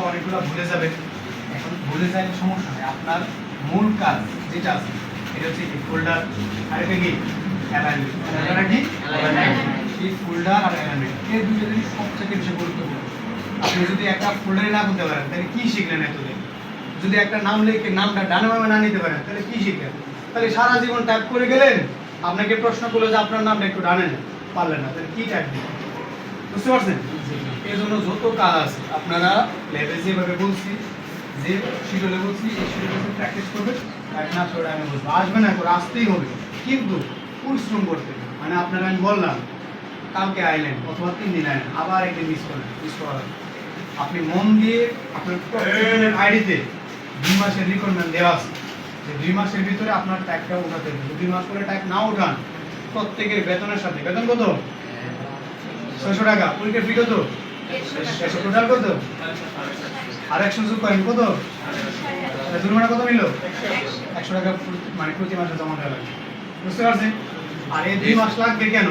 অনেকগুলো ভুলে যাবেন। এখন ভুলে যাইলে সমস্যা নেই, আপনার মূল কাজ যেটা আছে এটা হচ্ছে কি ফোল্ডার আর এটা কি অ্যালাইনমেন্ট। এটা কি এই ফোল্ডার আর অ্যালাইনমেন্ট এই দুটো জিনিস সবথেকে বেশি গুরুত্বপূর্ণ। আপনি যদি একটা ফোল্ডারে না করতে পারেন তাহলে কি শিখলেন এতদিন? যদি একটা নাম লিখে নামটা ডানে বামে না নিতে পারেন তাহলে কি শিখলেন? তাহলে সারা জীবন টাইপ করে গেলেন, আপনাকে প্রশ্ন করলো যে আপনার নামটা একটু ডানে না, পারলেন না, তাহলে কি টাইপ দিবেন? বুঝতে পারছেন? এই জন্য যত কাজ আছে আপনারা ল্যাবে যেভাবে বলছি, যে শিডিউলে বলছি এই শিডিউলে প্র্যাকটিস করবেন। এক না করে আমি বলবো আসবে না করে আসতেই হবে, কিন্তু পরিশ্রম করতে হবে। মানে আপনারা আমি বললাম কালকে আইলেন অথবা 3 দিন আইলেন, আবার একদিন মিস করলেন, মিস করা আপনি মন দিয়ে আপনার আইডিতে 2 মাসের রিকোয়ারমেন্ট দেওয়া আছে যে 2 মাসের ভিতরে আপনার ট্যাগটা উঠাতে হবে। 2 মাস করে ট্যাগ না উঠান, প্রত্যেকের বেতনের সাথে বেতন কত 600 টাকা, পরীক্ষার ফি কত 150, টোটাল কত আর 100 যোগ করেন কত, জরিমানা কত নিল 100 টাকা, মানে প্রতি মাসে জমা দেওয়া লাগবে। বুঝতে পারছেন? আর এই 2 মাস লাগবে কেন?